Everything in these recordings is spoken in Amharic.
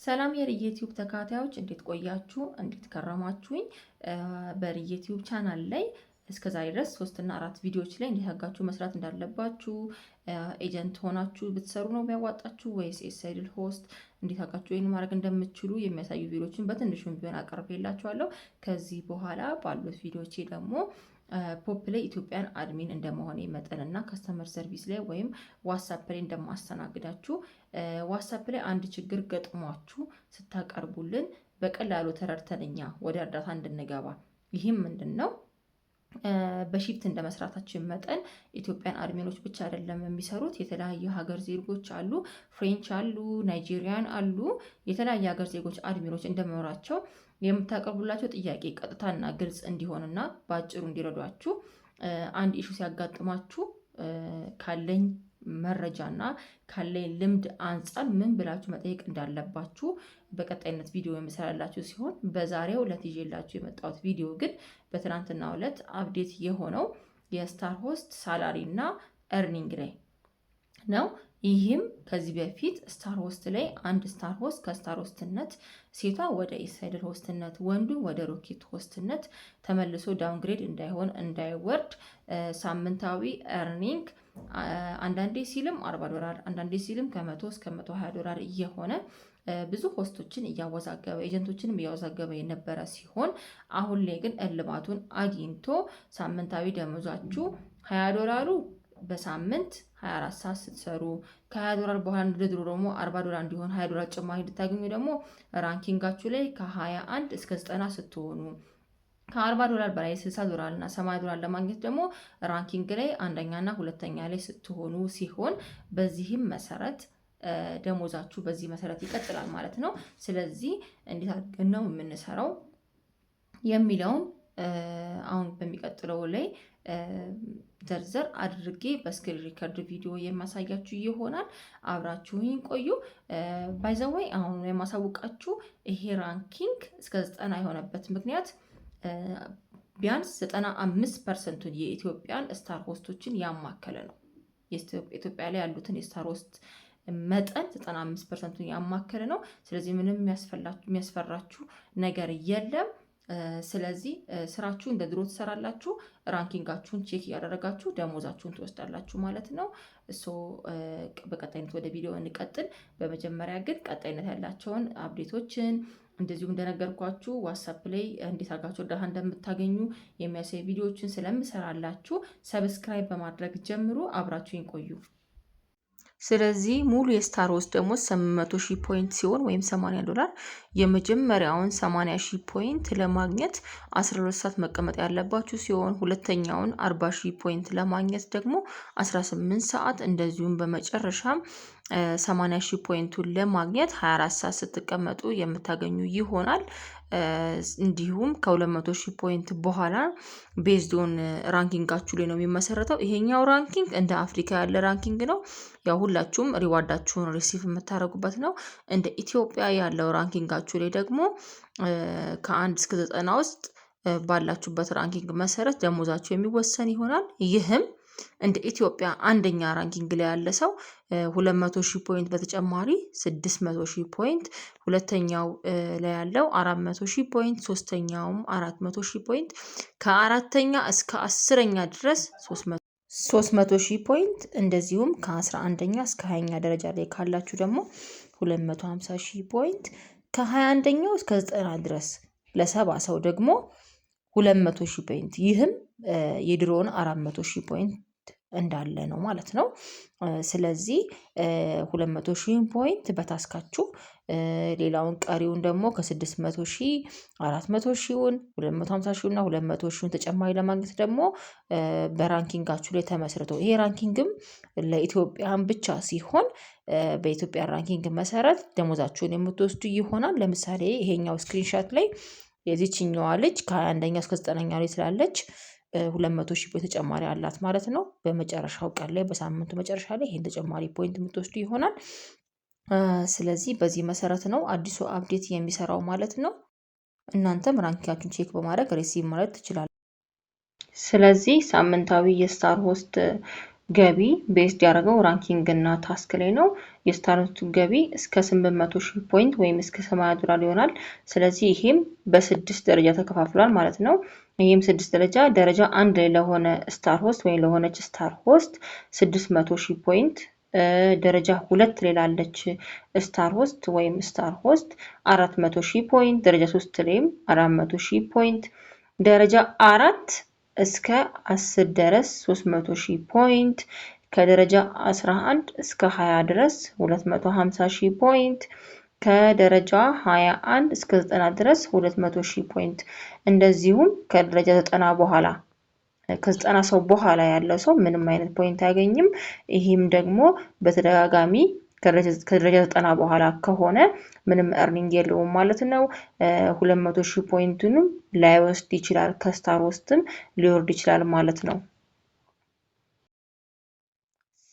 ሰላም የዩቲዩብ ተከታታዮች እንዴት ቆያችሁ? እንዴት ከረማችሁኝ? በዩቲዩብ ቻናል ላይ እስከዛሬ ድረስ 3 እና 4 ቪዲዮዎች ላይ እንዴት አድርጋችሁ መስራት እንዳለባችሁ ኤጀንት ሆናችሁ ብትሰሩ ነው የሚያዋጣችሁ ወይስ ኤስአይድል ሆስት እንዴት አድርጋችሁ ይሄን ማድረግ እንደምትችሉ የሚያሳዩ ቪዲዮዎችን በትንሹም ቢሆን አቀርብላችኋለሁ። ከዚህ በኋላ ባሉት ቪዲዮዎቼ ደግሞ ፖፕ ላይ ኢትዮጵያን አድሚን እንደመሆኔ መጠንና ከስተመር ሰርቪስ ላይ ወይም ዋትስአፕ ላይ እንደማስተናግዳችሁ ዋትስአፕ ላይ አንድ ችግር ገጥሟችሁ ስታቀርቡልን በቀላሉ ተረድተንኛ ወደ እርዳታ እንድንገባ ይህም ምንድነው? በሺፍት እንደመስራታችን መጠን ኢትዮጵያን አድሚኖች ብቻ አይደለም የሚሰሩት፣ የተለያየ ሀገር ዜጎች አሉ፣ ፍሬንች አሉ፣ ናይጄሪያን አሉ። የተለያየ ሀገር ዜጎች አድሚኖች እንደመኖራቸው የምታቀርቡላቸው ጥያቄ ቀጥታና ግልጽ እንዲሆንና በአጭሩ እንዲረዷችሁ አንድ ኢሹ ሲያጋጥማችሁ ካለኝ መረጃና ካለኝ ልምድ አንጻር ምን ብላችሁ መጠየቅ እንዳለባችሁ በቀጣይነት ቪዲዮ የምሰራላችሁ ሲሆን በዛሬው ዕለት ይዤላችሁ የመጣሁት ቪዲዮ ግን በትናንትናው ዕለት አፕዴት የሆነው የስታር ሆስት ሳላሪ እና ኤርኒንግ ላይ ነው። ይህም ከዚህ በፊት ስታር ሆስት ላይ አንድ ስታር ሆስት ከስታር ሆስትነት ሴቷ ወደ ኤስአይድል ሆስትነት ወንዱ ወደ ሮኬት ሆስትነት ተመልሶ ዳውንግሬድ እንዳይሆን እንዳይወርድ ሳምንታዊ ኤርኒንግ አንዳንዴ ሲልም $40 አንዳንዴ ሲልም ከ100 እስከ $120 እየሆነ ብዙ ሆስቶችን እያወዛገበ ኤጀንቶችንም እያወዛገበ የነበረ ሲሆን አሁን ላይ ግን እልባቱን አግኝቶ ሳምንታዊ ደሞዛችሁ $20 በሳምንት 24 ሰዓት ስትሰሩ ከ$20 በኋላ እንደድሮ ደግሞ $40 እንዲሆን $20 ጭማሪ እንድታገኙ ደግሞ ራንኪንጋችሁ ላይ ከ21 እስከ 90 ስትሆኑ ከ$40 በላይ $60 እና $80 ለማግኘት ደግሞ ራንኪንግ ላይ አንደኛና ሁለተኛ ላይ ስትሆኑ ሲሆን በዚህም መሰረት ደሞዛችሁ በዚህ መሰረት ይቀጥላል ማለት ነው። ስለዚህ እንዴት አድርገን ነው የምንሰራው የሚለውን አሁን በሚቀጥለው ላይ ዘርዘር አድርጌ በስክሪን ሪከርድ ቪዲዮ የማሳያችሁ ይሆናል። አብራችሁኝ ቆዩ። ባይ ዘ ወይ አሁን የማሳውቃችሁ ይሄ ራንኪንግ እስከ 90 የሆነበት ምክንያት ቢያንስ 95% የኢትዮጵያን ስታር ሆስቶችን ያማከለ ነው። ኢትዮጵያ ላይ ያሉትን የስታር ሆስት መጠን 95% ያማከለ ነው። ስለዚህ ምንም የሚያስፈራችሁ ነገር የለም። ስለዚህ ስራችሁ እንደ ድሮ ትሰራላችሁ፣ ራንኪንጋችሁን ቼክ እያደረጋችሁ ደሞዛችሁን ትወስዳላችሁ ማለት ነው። በቀጣይነት ወደ ቪዲዮ እንቀጥል። በመጀመሪያ ግን ቀጣይነት ያላቸውን አፕዴቶችን እንደዚሁም እንደነገርኳችሁ ዋትስአፕ ላይ እንዴት አድርጋችሁ እርዳታ እንደምታገኙ የሚያሳይ ቪዲዮዎችን ስለምሰራላችሁ ሰብስክራይብ በማድረግ ጀምሩ። አብራችሁኝ ቆዩ። ስለዚህ ሙሉ የስታር ሆስት ደግሞ 800,000 ፖይንት ሲሆን ወይም $80 የመጀመሪያውን 80,000 ፖይንት ለማግኘት 12 ሰዓት መቀመጥ ያለባችሁ ሲሆን ሁለተኛውን 40,000 ፖይንት ለማግኘት ደግሞ 18 ሰዓት እንደዚሁም በመጨረሻም 80,000 ፖይንቱን ለማግኘት 24 ሰዓት ስትቀመጡ የምታገኙ ይሆናል። እንዲሁም ከ200,000 ፖይንት በኋላ ቤዝዶን ራንኪንጋችሁ ላይ ነው የሚመሰረተው። ይሄኛው ራንኪንግ እንደ አፍሪካ ያለ ራንኪንግ ነው። ያው ሁላችሁም ሪዋርዳችሁን ሪሲቭ የምታደርጉበት ነው። እንደ ኢትዮጵያ ያለው ራንኪንጋችሁ ላይ ደግሞ ከ1 እስከ 90 ውስጥ ባላችሁበት ራንኪንግ መሰረት ደሞዛችሁ የሚወሰን ይሆናል። ይህም እንደ ኢትዮጵያ አንደኛ ራንኪንግ ላይ ያለ ሰው 200,000 ፖይንት በተጨማሪ 600,000 ፖይንት፣ ሁለተኛው ላይ ያለው 400,000 ፖይንት፣ ሶስተኛውም 400,000 ፖይንት፣ ከአራተኛ እስከ 10ኛ ድረስ 300,000 ፖይንት፣ እንደዚሁም ከ11ኛ እስከ 20ኛ ደረጃ ላይ ካላችሁ ደግሞ 250,000 ፖይንት፣ ከ21ኛው እስከ 90 ድረስ ለሰባ ሰው ደግሞ 200,000 ፖይንት። ይህም የድሮውን 400,000 ፖይንት እንዳለ ነው ማለት ነው። ስለዚህ 200,000 ፖይንት በታስካችሁ ሌላውን ቀሪውን ደግሞ ከ600,000 400,000ውን 250,000 እና 200,000ውን ተጨማሪ ለማግኘት ደግሞ በራንኪንጋችሁ ላይ ተመስርቶ ይሄ ራንኪንግም ለኢትዮጵያን ብቻ ሲሆን በኢትዮጵያ ራንኪንግ መሰረት ደሞዛችሁን የምትወስዱ ይሆናል። ለምሳሌ ይሄኛው ስክሪንሻት ላይ የዚህኛዋ ልጅ ከ21ኛ እስከ 90ኛ ላይ ስላለች 200,000 ፖይንት ተጨማሪ አላት ማለት ነው። በመጨረሻው ቀን ላይ በሳምንቱ መጨረሻ ላይ ይሄን ተጨማሪ ፖይንት የምትወስዱ ይሆናል። ስለዚህ በዚህ መሰረት ነው አዲሱ አፕዴት የሚሰራው ማለት ነው። እናንተም ራንኪንጋችሁን ቼክ በማድረግ ሪሲቭ ማለት ትችላላችሁ። ስለዚህ ሳምንታዊ የስታር ሆስት ገቢ ቤዝድ ያደረገው ራንኪንግ እና ታስክ ላይ ነው። የስታርቱ ገቢ እስከ 800,000 ፖይንት ወይም እስከ $80 ይሆናል። ስለዚህ ይሄም በ6 ደረጃ ተከፋፍሏል ማለት ነው። ይሄም 6 ደረጃ 1 ላይ ለሆነ ስታር ሆስት ወይም ለሆነች ስታር ሆስት 600,000 ፖይንት፣ ደረጃ 2 ላይ ላለች ስታር ሆስት ወይም ስታር ሆስት 400,000 ፖይንት፣ ደረጃ 3 ላይም 400,000 ፖይንት፣ ደረጃ 4 እስከ 10 ድረስ 300,000 ፖይንት፣ ከደረጃ 11 እስከ 20 ድረስ 250,000 ፖይንት፣ ከደረጃ 21 እስከ 90 ድረስ 200,000 ፖይንት። እንደዚሁም ከደረጃ 90 በኋላ ከ90 ሰው በኋላ ያለው ሰው ምንም አይነት ፖይንት አያገኝም። ይህም ደግሞ በተደጋጋሚ ከደረጃ 90 በኋላ ከሆነ ምንም እርኒንግ የለውም ማለት ነው። 200,000 ፖይንቱንም ላይወስድ ይችላል፣ ከስታር ሆስትም ሊወርድ ይችላል ማለት ነው።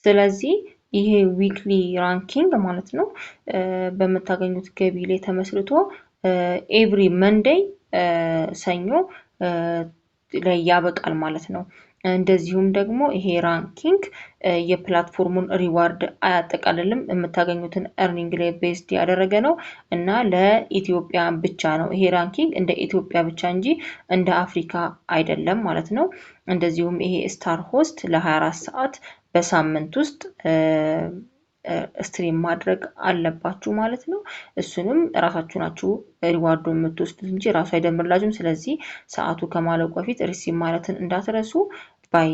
ስለዚህ ይሄ ዊክሊ ራንኪንግ ማለት ነው በምታገኙት ገቢ ላይ ተመስርቶ ኤቭሪ መንዴይ ሰኞ ላይ ያበቃል ማለት ነው። እንደዚሁም ደግሞ ይሄ ራንኪንግ የፕላትፎርሙን ሪዋርድ አያጠቃልልም። የምታገኙትን እርኒንግ ላይ ቤዝድ ያደረገ ነው እና ለኢትዮጵያ ብቻ ነው። ይሄ ራንኪንግ እንደ ኢትዮጵያ ብቻ እንጂ እንደ አፍሪካ አይደለም ማለት ነው። እንደዚሁም ይሄ ስታር ሆስት ለ24 ሰዓት በሳምንት ውስጥ ስትሪም ማድረግ አለባችሁ ማለት ነው። እሱንም ራሳችሁ ናችሁ ሪዋርዱን የምትወስዱት እንጂ ራሱ አይደምርላችሁም። ስለዚህ ሰዓቱ ከማለቁ በፊት ሪሲቭ ማለትን እንዳትረሱ ባይ